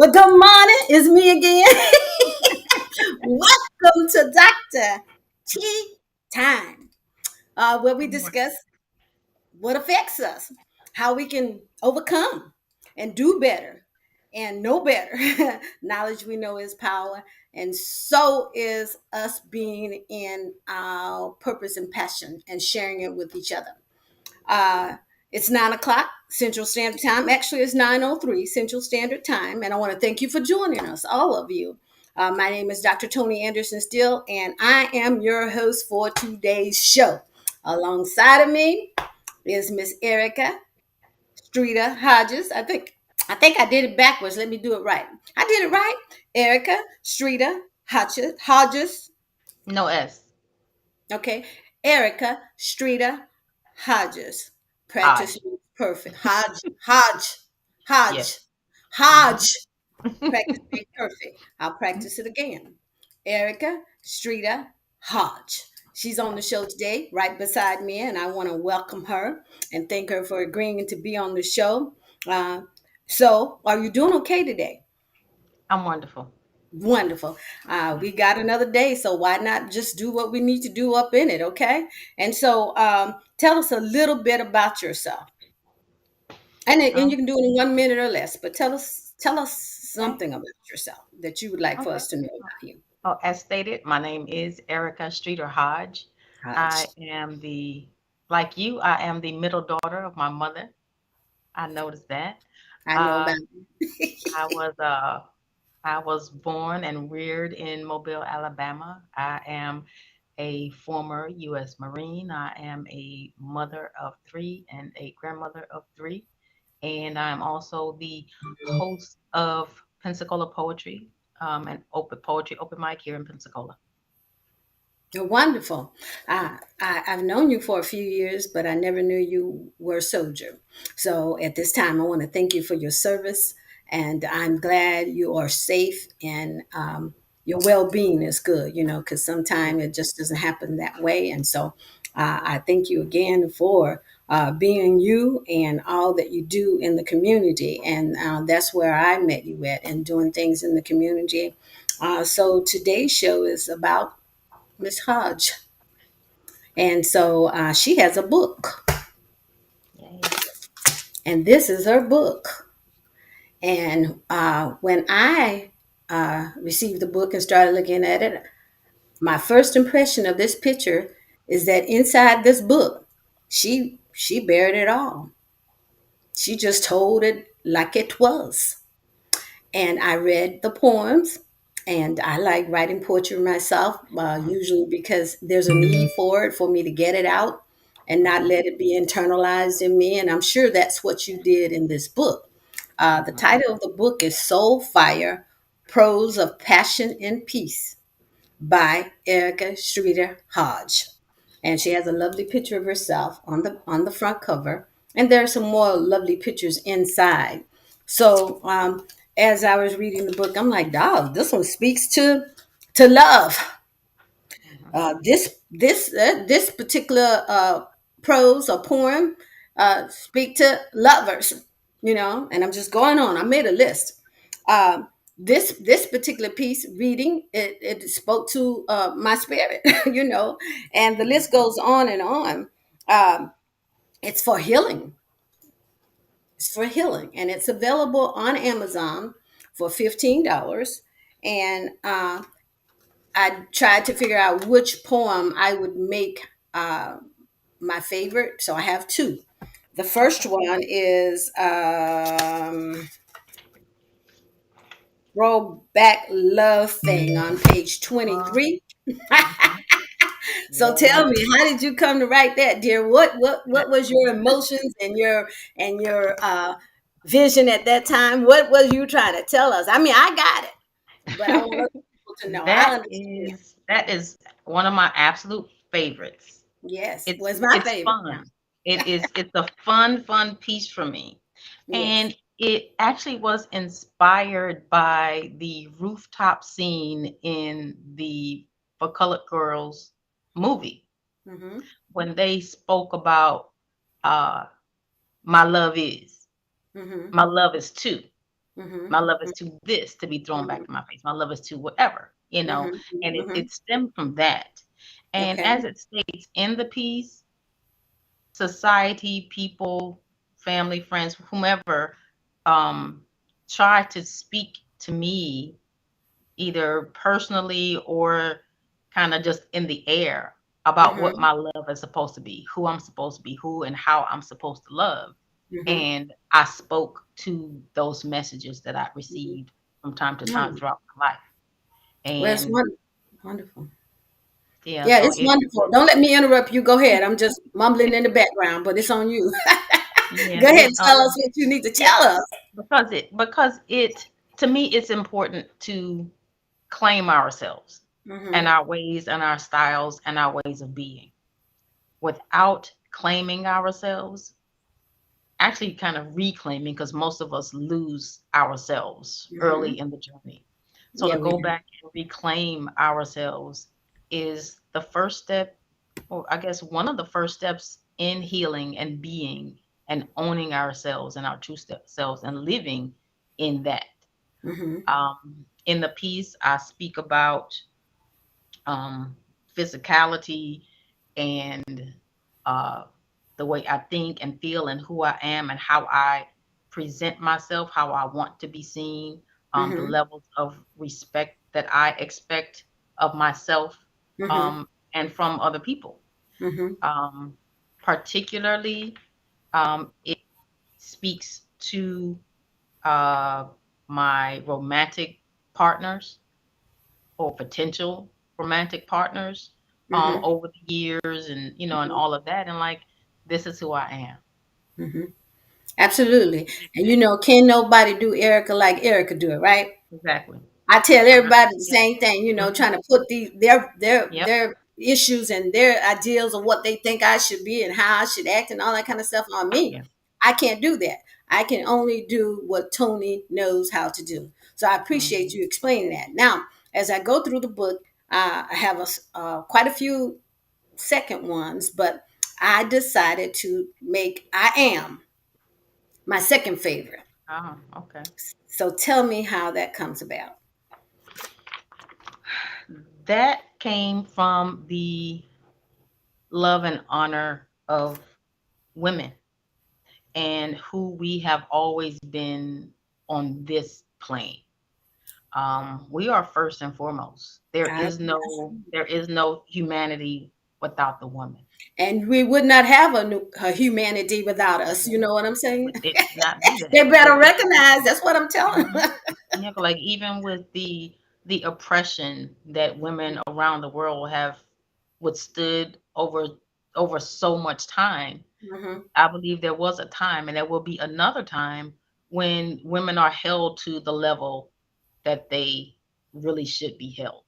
Well, good morning. It's me again. Welcome to Dr. T. Time, where we Good morning. discuss what affects us, how we can overcome and do better and know better. Knowledge we know is power, and so is us being in our purpose and passion and sharing it with each other. Uh, it's 9 o'clock Central Standard Time. Actually, it's 9:03 Central Standard Time, and I want to thank you for joining us, all of you. My name is Dr. Tonie Anderson Still, and I am your host for today's show. Alongside of me is Miss Erica Streeter Hodges. I think I did it backwards. Let me do it right. I did it right. Erica Streeter Hodges. No S. Okay. Erica Streeter Hodges. Practice Hodge. makes perfect. Hodge, Yes. Hodge. Hmm. Practice makes perfect. I'll practice it again. Erica Streeter Hodge. She's on the show today, right beside me, and I want to welcome her and thank her for agreeing to be on the show. Uh, so, are you doing okay today? I'm wonderful. Wonderful. We got another day, so why not just do what we need to do up in it, okay? And so, tell us a little bit about yourself, and Um, you can do it in 1 minute or less. But tell us okay. something about yourself that you would like for Okay. us to know about you. Oh, as stated, my name is Erica Streeter Hodge. I Hodge. am like you, I am the middle daughter of my mother. I noticed that. I know Uh, about I was uh, I was born and reared in Mobile, Alabama. I am a former U.S. Marine. I am a mother of three and a grandmother of three. And I'm also the host of Pensacola Poetry, and open poetry open mic here in Pensacola. You're wonderful. I've known you for a few years, but I never knew you were a soldier. So at this time, I want to thank you for your service, and I'm glad you are safe and your well-being is good. Because sometimes it just doesn't happen that way. And so I thank you again for being you and all that you do in the community. And that's where I met you at, and doing things in the community. So today's show is about Miss Hodge. And so she has a book, Yay. and this is her book. And when I received the book and started looking at it, my first impression of this picture is that inside this book, she bared it all. She just told it like it was. And I read the poems, and I like writing poetry myself, usually because there's a need for it, for me to get it out and not Mhm, let it be internalized in me. And I'm sure that's what you did in this book. The mhm, title of the book is Soul Fire: Prose of Passion and Peace by Erica Streeter Hodge. And she has a lovely picture of herself on the front cover, and there are some more lovely pictures inside. So as I was reading the book, I'm like, dog, this one speaks to love. mhm. This particular prose or poem speak to lovers, and I'm just going on. I made a list. This particular piece reading, it spoke to my spirit, and the list goes on and on. Um, it's for healing. It's for healing, and it's available on Amazon for $15. And I tried to figure out which poem I would make my favorite. So I have two. The first Okay. one is Roll Back Love Thing on page Uh, 23. mhm. So tell Yes. me, how did you come to write that, dear? What was your emotions and your vision at that time? What was you trying to tell us? I mean, I got it, but I want other people to know. I understand. That is one of my absolute favorites. Yes, It's was my it's favorite. fun. It's a fun piece for me. Yes. And it actually was inspired by the rooftop scene in the For Colored Girls movie Mm-hmm. when they spoke about uh my love is Mm-hmm. my love is two. Mhm. My love is to this to be thrown back Mhm. in my face. My love is to whatever, Mhm. and Mhm. it stemmed from that. And Okay. as it states in the piece, society, people, family, friends, whomever, um, try to speak to me either personally or kind of just in the air about what Mhm. my love is supposed to be, who I'm supposed to be, who and how I'm supposed to love. Mhm. And I spoke to those messages that I Mhm. received from time to time Oh, throughout my life. well, it's And wonderful. yeah, Yeah, so it's wonderful. Don't let me interrupt you. Go ahead. I'm just mumbling in it the background, but it's on you. yeah, Go ahead it and tell us what you need to yeah, tell us. because it to me it's important to claim ourselves and Mhm. our ways and our styles and our ways of being. Without claiming ourselves, actually kind of reclaiming, because most of us lose ourselves Mhm. early in the journey. So to Yeah, we go do. back and reclaim ourselves is the first step, or I guess one of the first steps in healing and being and owning ourselves and our true selves and living in that. Mhm. In the piece, I speak about um, physicality and uh, the way I think and feel and who I am and how I present myself, how I want to be seen, the Mhm. levels of respect that I expect of myself Mhm. um, and from other people. Mhm. Um, Particularly, it speaks to uh, my romantic partners or potential romantic partners Mhm. over the years and and all of that, and like, this is who I am. Mhm. Absolutely. And Yeah, can nobody do Erica like Erica do it, right? exactly. I tell I'm not. everybody the Yep. same thing, Mhm. trying to put their Yep. their issues and their ideals of what they think I should be and how I should act and all that kind of stuff on me. Yeah. I can't do that. I can only do what Tony knows how to do. So I appreciate Mhm. you explaining that. Now, as I go through the book, I have quite a few second ones, but I decided to make I am my second favorite. Oh, okay. So tell me how that comes about. That came from the love and honor of women and who we have always been on this plane. We are first and foremost. There is no humanity without the woman. And we would not have a humanity without us. You know what I'm saying? It would not be They that. better But recognize that's what I'm telling mhm. them. Yeah, but like even with the oppression that women around the world have withstood over so much time, Mhm. I believe there was a time, and there will be another time when women are held to the level that they really should be held.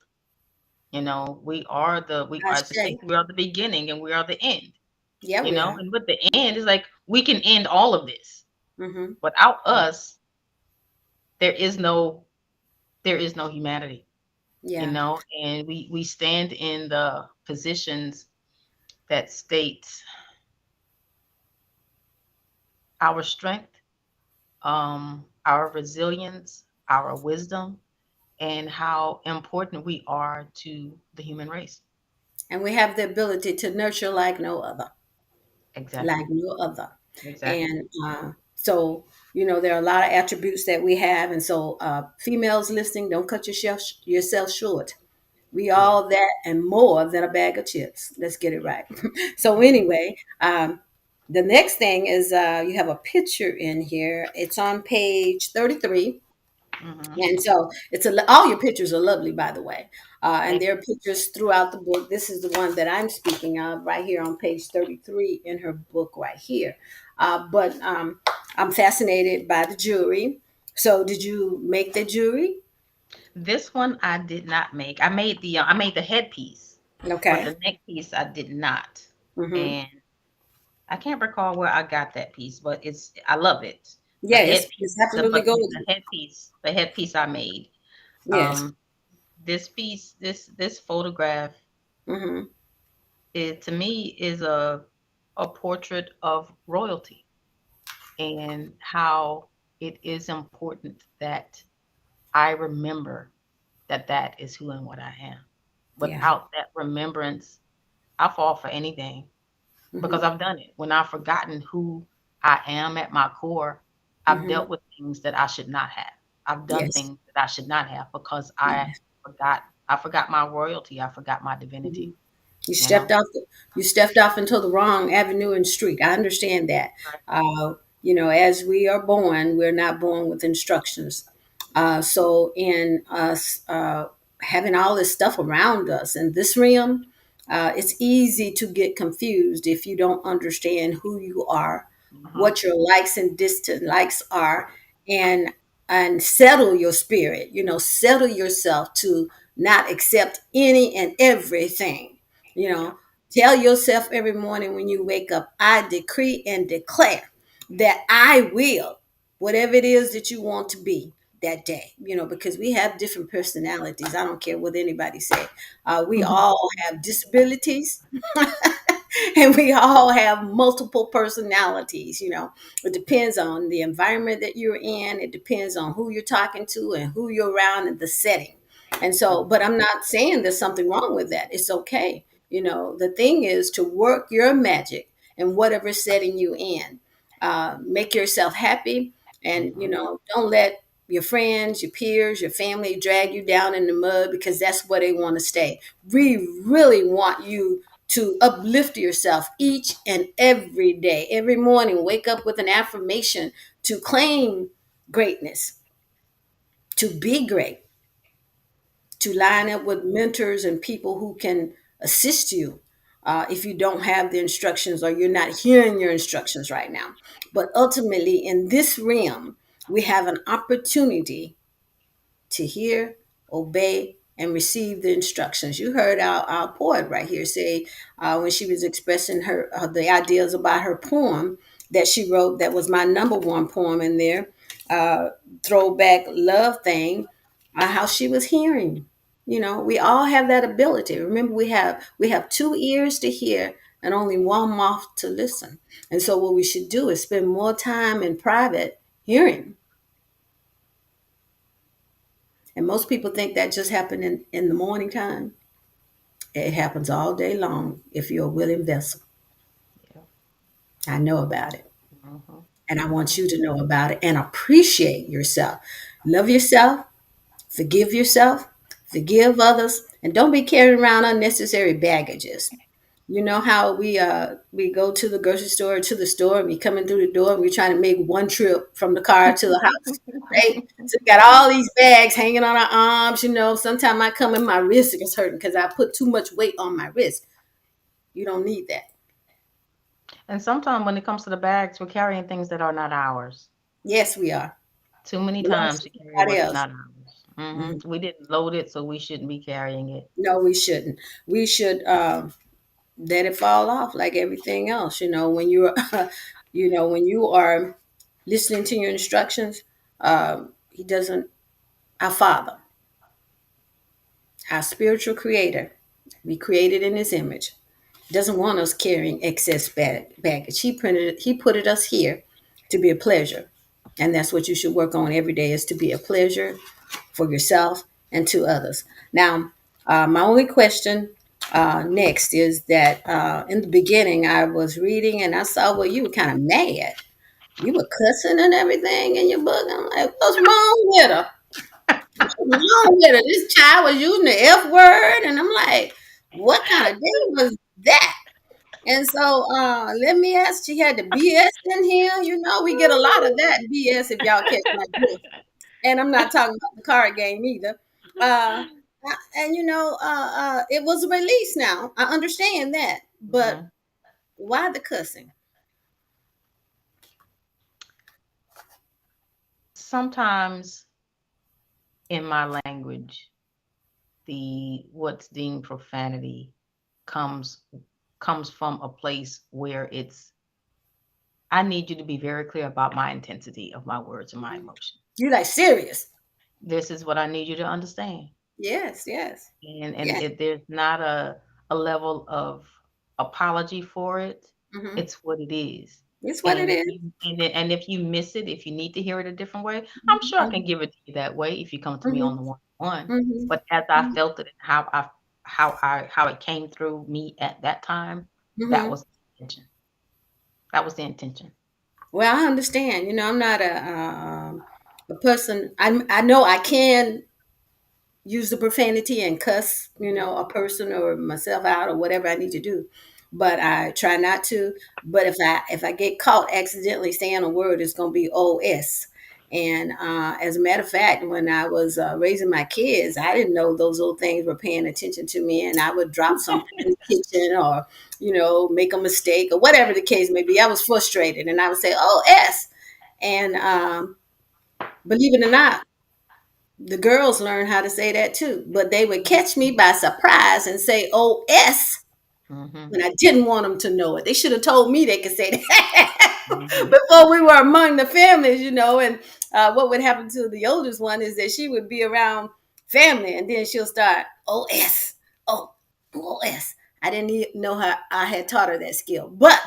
We I are, as it say, states, we are the beginning and we are the end. yeah, we are. And with the end, it's like we can end all of this. Hmm. Without us, there is no humanity. Yeah, And we stand in the positions that states our strength, our resilience, our wisdom, and how important we are to the human race. and we have the ability to nurture like no other, Exactly. like no other. Exactly. And so, there are a lot of attributes that we have, and so females listening, don't cut yourself short. We Yeah. all that and more than a bag of chips. Let's get it right. So Mhm. anyway, the next thing is you have a picture in here. It's on page 33. Mhm. And so all your pictures are lovely, by the way. And Thank there are pictures throughout the book. This is the one that I'm speaking of right here on page 33 in her book right here. But I'm fascinated by the jewelry. So did you make the jewelry? This one I did not make. I made the headpiece, but Okay. the neck piece I did not. Mm-hmm. And I can't recall where I got that piece, but I love it. The Yeah, headpiece, it's absolutely the golden. headpiece I made. Yes. Um, this piece, this photograph, Mm-hmm. it to me is a portrait of royalty and how it is important that I remember that that is who and what I am. Yeah. Without that remembrance, I fall for anything because Hmm. I've done it. When I've forgotten who I am at my core, I've Hmm. dealt with things that I should not have. I've done Yes. things that I should not have because Yes. I forgot my royalty. I forgot my Hmm. divinity, You you know? stepped off you stepped off into the wrong avenue and street. I understand that. Right. As we are born, we're not born with instructions. So in us having all this stuff around us in this realm, it's easy to get confused if you don't understand who you are, Uh-huh. what your likes and dislikes are, and settle your spirit. Settle yourself to not accept any and everything. You Yeah. know, tell yourself every morning when you wake up, I decree and declare that I will, whatever it is that you want to be that day, because we have different personalities. I don't care what anybody say. We all have disabilities and we all have multiple personalities. It depends on the environment that you're in. It depends on who you're talking to and who you're around and the setting. And so, but I'm not saying there's something wrong with that. It's okay. The thing is to work your magic in whatever setting you in. Make yourself happy, and Mhm. don't let your friends, your peers, your family drag you down in the mud, because that's where they want to stay. We really want you to uplift yourself each and every day. Every morning, wake up with an affirmation to claim greatness, to be great, to line up with mentors and people who can assist you if you don't have the instructions or you're not hearing your instructions right now. But ultimately, in this realm, we have an opportunity to hear, obey, and receive the instructions. You heard our poet right here say, when she was expressing the ideas about her poem that she wrote, that was my number one poem in there, uh, throwback love thing, how she was hearing. We all have that ability. Remember, we have two ears to hear and only one mouth to listen. And so what we should do is spend more time in private hearing. And most people think that just happened in the morning time. It happens all day long if you're a willing vessel. Yeah. I know about it. Mhm. And I want Mhm. you to know about it and appreciate yourself. Love yourself, forgive others, and don't be carrying around unnecessary baggages. You know how we go to the grocery store or to the store, and we coming through the door and we're trying to make one trip from the car to the house, right? So we got all these bags hanging on our arms. Sometimes I come and my wrist is hurting because I put too much weight on my wrist. You don't need that. And sometimes when it comes to the bags, we're carrying things that are not ours. Yes, we are. Too many Belongs times to we carry somebody what's else. not ours. Hmm. We didn't load it, so we shouldn't be carrying it. No, we shouldn't. We should let it fall off like everything else. When you're, when you are listening to your instructions, he doesn't. Our Father, our spiritual Creator, we created in His image, doesn't want us carrying excess baggage. He put it us here to be a pleasure, and that's what you should work on every day, is to be a pleasure for yourself and to others. Now, my only question next is that in the beginning I was reading and I saw, well, you were kind of mad. You were cussing and everything in your book. I'm like, what's wrong with her? What's wrong with her? This child was using the F word, and I'm like, what kind of day was that? And so let me ask, she had the BS in here. We get a lot of that BS, if y'all catch my drift. And I'm not talking about the card game either. And it was a release now. I understand that. But Mhm. why the cussing? Sometimes in my language, the what's deemed profanity comes comes from a place where it's I need you to be very clear about my intensity of my words and my emotion. You like serious? This is what I need you to understand. Yes, yes, And yes. if there's not a level of apology for it, Hmm. it's what it is. It's what it And if is. you and if you miss it, if you need to hear it a different way, I'm sure I can Mhm, give it to you that way if you come to me on mhm, the one-on-one. mhm, But as I mhm, felt it, how it came through me at that time, that mhm. was the intention. That was the intention. Well, I understand. I'm not a person. I know I can use the profanity and cuss, a person or myself out or whatever I need to do. But I try not to. But if I get caught accidentally saying a word, it's gonna be OS. And as a matter of fact, when I was raising my kids, I didn't know those little things were paying attention to me, and I would drop something in the kitchen or make a mistake or whatever the case may be. I was frustrated, and I would say OS. And believe it or not, the girls learned how to say that too, but they would catch me by surprise and say "OS" Mhm. when I didn't want them to know it. They should have told me they could say that Mhm. before we were among the families. And what would happen to the oldest one is that she would be around family, and then she'll start "OS, oh, OS." I didn't know how I had taught her that skill, but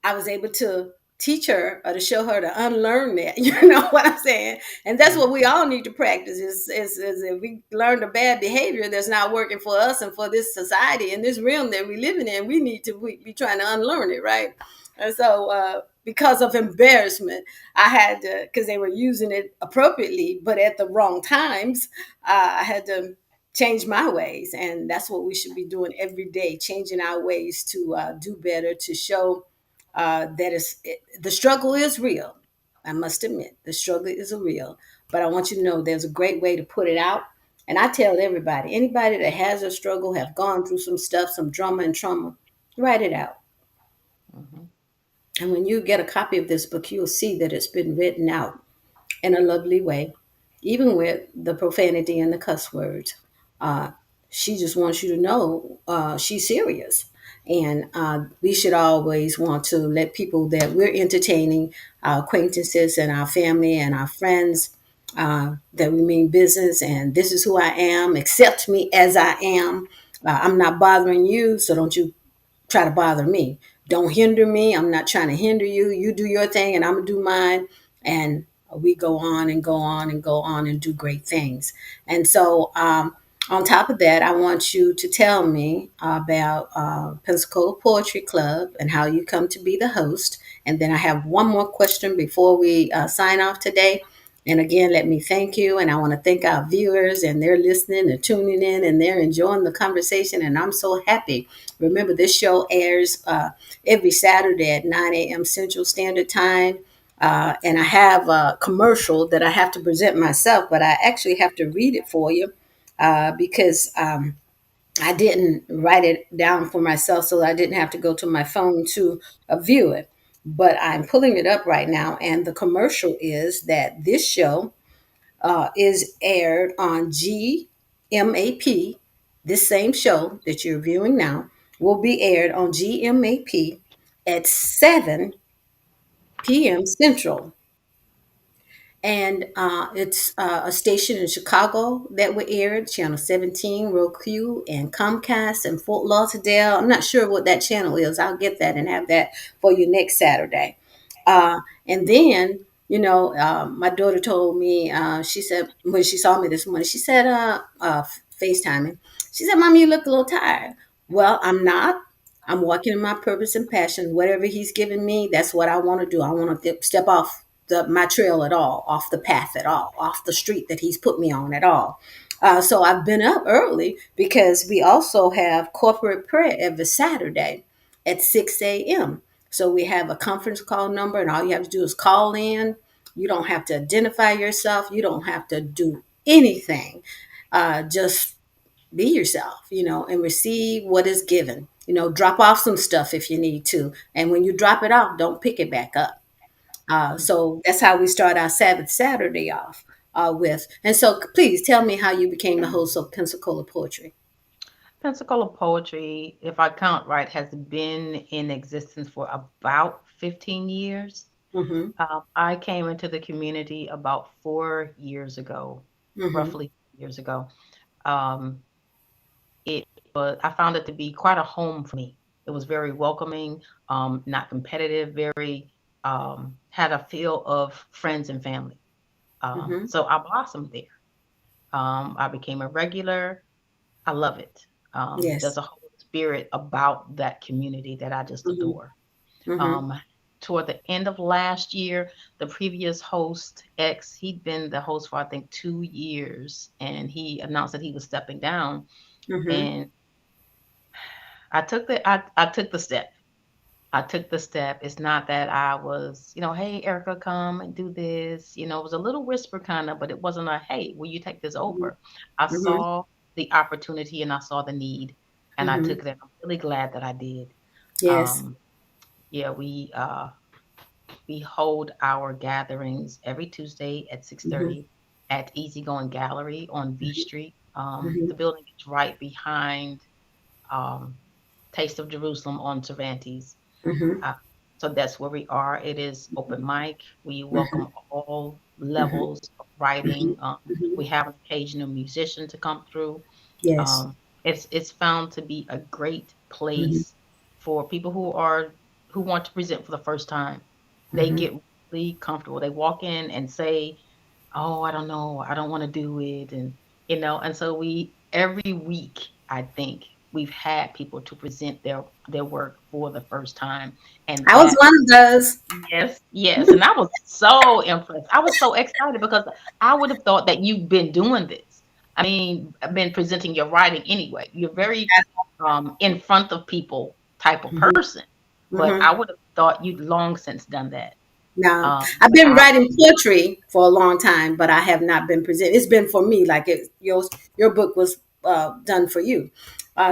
I was able to teach her or to show her to unlearn that. You know what I'm saying? And that's what Mhm. we all need to practice is if we learn the bad behavior that's not working for us and for this society and this realm that we're living in, we need to be trying to unlearn it, right? And so because of embarrassment, I had to, because they were using it appropriately, but at the wrong times, I had to change my ways. And that's what we should be doing every day, changing our ways to do better, to show the struggle is real. I must admit, the struggle is real, but I want you to know there's a great way to put it out. And I tell everybody, anybody that has a struggle, have gone through some stuff, some drama and trauma, write it out. Mhm. And when you get a copy of this book, you'll see that it's been written out in a lovely way, even with the profanity and the cuss words. Uh, she just wants you to know she's serious. And we should always want to let people that we're entertaining, our acquaintances and our family and our friends, that we mean business. And this is who I am. Accept me as I am. I'm not bothering you, so don't you try to bother me. Don't hinder me. I'm not trying to hinder you. You do your thing and I'm going to do mine. And we go on and go on and go on and do great things. And so, on top of that, I want you to tell me about Pensacola Poetry Club and how you come to be the host. And then I have one more question before we sign off today. And again, let me thank you. And I want to thank our viewers, and they're listening and tuning in and they're enjoying the conversation. And I'm so happy. Remember, this show airs every Saturday at 9 a.m. Central Standard Time. And I have a commercial that I have to present myself, but I actually have to read it for you because I didn't write it down for myself, so I didn't have to go to my phone to view it. But I'm pulling it up right now, and the commercial is that this show is aired on GMAP. This same show that you're viewing now will be aired on GMAP at 7 p.m. Central. And it's a station in Chicago that will air, Channel 17, Roku, and Comcast, and Fort Lauderdale. I'm not sure what that channel is. I'll get that and have that for you next Saturday. And then, my daughter told me, she said, when she saw me this morning, she said, FaceTiming, she said, Mommy, you look a little tired. Well, I'm not. I'm walking in my purpose and passion. Whatever he's given me, that's what I want to do. I want to step off my trail at all, off the path at all, off the street that he's put me on at all. So I've been up early because we also have corporate prayer every Saturday at 6 a.m. So we have a conference call number, and all you have to do is call in. You don't have to identify yourself. You don't have to do anything. Just be yourself, and receive what is given. Drop off some stuff if you need to. And when you drop it off, don't pick it back up. So that's how we start our Sabbath Saturday off with. And so please tell me how you became the host of Pensacola Poetry. Pensacola Poetry, if I count right, has been in existence for about 15 years. Mm-hmm. I came into the community about 4 years ago, Mm-hmm. roughly 4 years ago. Um, it I found it to be quite a home for me. It was very welcoming, not competitive, very had a feel of friends and family. Mm-hmm. So I blossomed there. I became a regular. I love it. There's Yes. a whole spirit about that community that I just Mm-hmm. adore. Mm-hmm. Um, Toward the end of last year, the previous host, X, he'd been the host for I think 2 years, and he announced that he was stepping down. Mm-hmm. And I took the step. I took the step. It's not that I was, hey, Erica, come and do this. It was a little whisper kind of, but it wasn't a, hey, will you take this over? I Mm-hmm. saw the opportunity and I saw the need and I Mm-hmm. took it. And I'm really glad that I did. Yes. Um, yeah, we hold our gatherings every Tuesday at Mm-hmm. 6:30 at Easygoing Gallery on V Street. Mm-hmm. The building is right behind um, Taste of Jerusalem on Cervantes. Mm-hmm. Uh, so that's where we are. It is open mic. We welcome all Mm-hmm. levels of writing. Mm-hmm. We have an occasional musician to come through. Yes. Um, it's found to be a great Mm-hmm. place for people who want to present for the first time. They Mm-hmm. get really comfortable. They walk in and say, "Oh, I don't know. I don't want to do it." And so we every week, I think we've had people to present their work for the first time, and I was that one of those. yes, yes, and I was so impressed. I was so excited because I would have thought that you've been doing this. I mean, I've been presenting your writing anyway. You're very in front of people type of Mm-hmm. person, but Mm-hmm. I would have thought you'd long since done that. No, I've But been I writing poetry for a long time, but I have not been presented. It's been for me, like your book was done for you.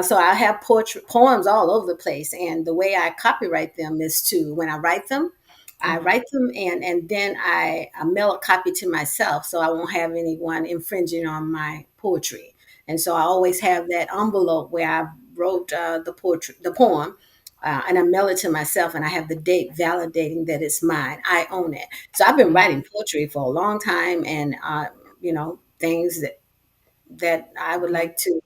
So I have poetry poems all over the place, and the way I copyright them is to when I mhm, write them, and then I mail a copy to myself, so I won't have anyone infringing on my poetry. And so I always have that envelope where I wrote the poem, and I mail it to myself, and I have the date validating that it's mine. I own it. So I've been mhm, writing poetry for a long time, and things that I would mhm. like to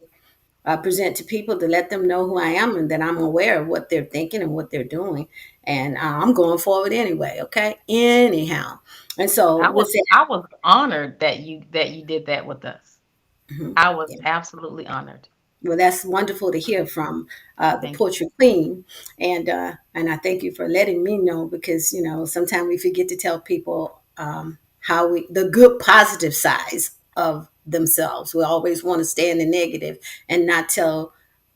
present to people to let them know who I am and that I'm aware of what they're thinking and what they're doing, and I'm going forward anyway. Okay, anyhow, and so I was with that, I was honored that you did that with us. mhm, I was yeah. absolutely honored. Well, that's wonderful to hear from the Thank you. poetry queen, and I thank you for letting me know because sometimes we forget to tell people how the good positive sides of themselves. We always want to stay in the negative and not tell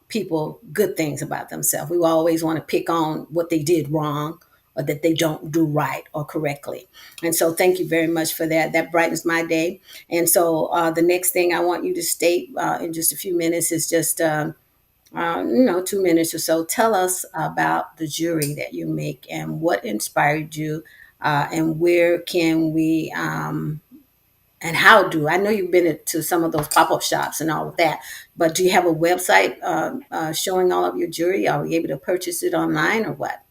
people good things about themselves. We always want to pick on what they did wrong or that they don't do right or correctly. And so, thank you very much for that. That brightens my day. And so, the next thing I want you to state in just a few minutes is just, 2 minutes or so. Tell us about the jury that you make and what inspired you, and where can we and how do I know you've been to some of those pop-up shops and all of that, but do you have a website showing all of your jewelry? Are we able to purchase it online or what?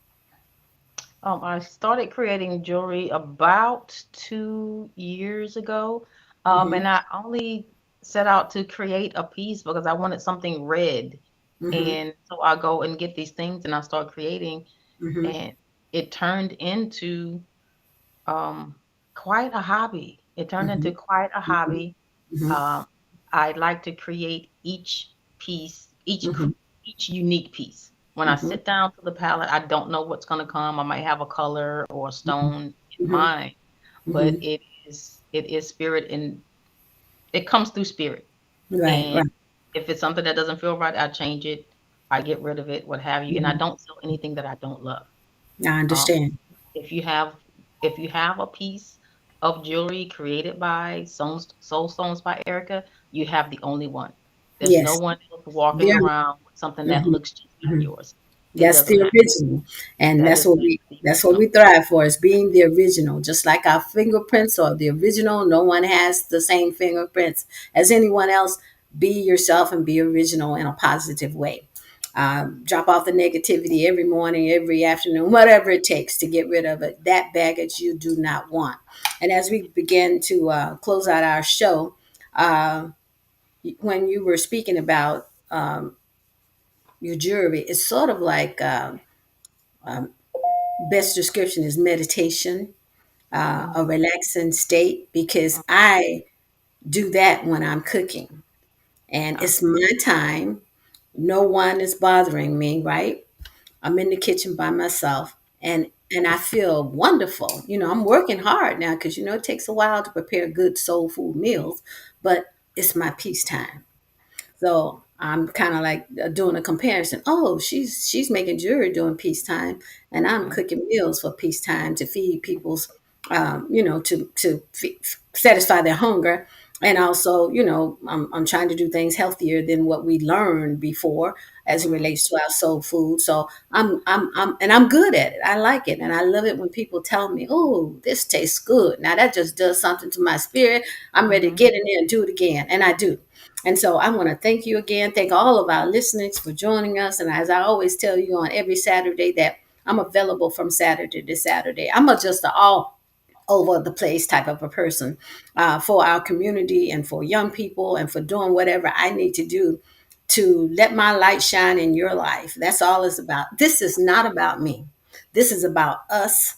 I started creating jewelry about 2 years ago, Mm-hmm. and I only set out to create a piece because I wanted something red, Mm-hmm. and so I go and get these things and I start creating, Mm-hmm. and it turned into um, quite a hobby. It turned Mm-hmm. into quite a hobby. Mm-hmm. Um, I like to create each piece, Mm-hmm. each unique piece. When I Mm-hmm. sit down to the palette, I don't know what's going to come. I might have a color or a stone in Mm-hmm. mind, but Mm-hmm. it is spirit and it comes through spirit. Right, And right. if it's something that doesn't feel right, I change it. I get rid of it, what have you. And I Mm-hmm. don't sell anything that I don't love. I Um, understand. if you have if you have a piece of jewelry created by Soul Stones by Erica, you have the only one. There's no Yes. one else walking Very. around with something that looks just like Mhm. yours. It That's doesn't the happen. original, and That that's is what that we is the that's what original. we thrive for is being the original. Just like our fingerprints are the original, no one has the same fingerprints as anyone else. Be yourself and be original in a positive way. Drop off the negativity every morning, every afternoon, whatever it takes to get rid of it. That baggage you do not want. And as we begin to close out our show, uh, when you were speaking about your jewelry, it's sort of like best description is meditation, a Mhm. relaxing state, because Mhm. I do that when I'm cooking. And Okay. it's my time. No one is bothering me, right? I'm in the kitchen by myself, and I feel wonderful. I'm working hard now because it takes a while to prepare good soul food meals, but it's my peace time. So I'm kind of like doing a comparison. Oh, she's making jewelry during peacetime, and I'm Mhm. cooking meals for peacetime to feed people's, satisfy their hunger, and also, I'm trying to do things healthier than what we learned before as it Mhm. relates to our soul food. So I'm good at it. I like it, and I love it when people tell me, "Oh, this tastes good." Now that just does something to my spirit. I'm ready to Mhm. get in there and do it again, and I do. And so I want to thank you again. Thank all of our listeners for joining us. And as I always tell you on every Saturday, that I'm available from Saturday to Saturday. I'm just an all over the place type of a person, for our community and for young people and for doing whatever I need to do to let my light shine in your life. That's all it's about. This is not about me. This is about us.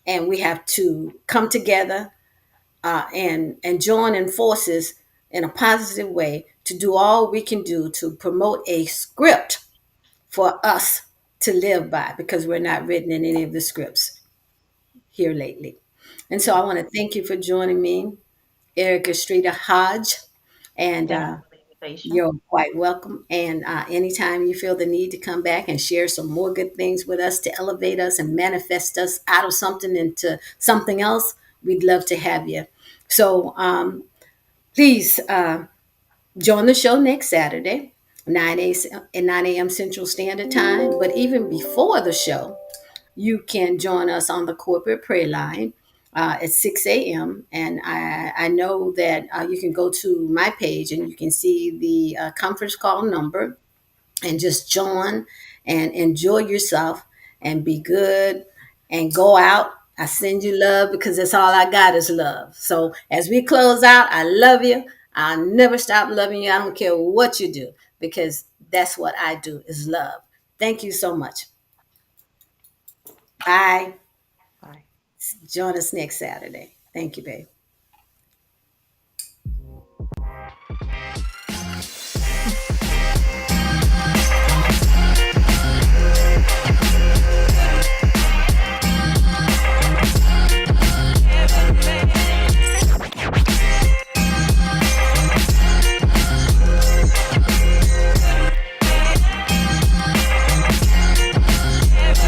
And we have to come together, and join in forces in a positive way to do all we can do to promote a script for us to live by, because we're not written in any of the scripts here lately. And so I Yes. want to thank you for joining me, Erica Streeter Hodge, and Thank you for the invitation. you're quite welcome. And anytime you feel the need to come back and share some more good things with us to elevate us and manifest us out of something into something else, we'd love to have you. So please join the show next Saturday, 9 a.m. Central Standard Time. But even before the show, you can join us on the corporate prayer line at 6 a.m. And I know that you can go to my page and you can see the conference call number and just join and enjoy yourself and be good and go out. I send you love because that's all I got is love. So as we close out, I love you. I'll never stop loving you. I don't care what you do, because that's what I do is love. Thank you so much. Bye. Bye. Join us next Saturday. Thank you, babe.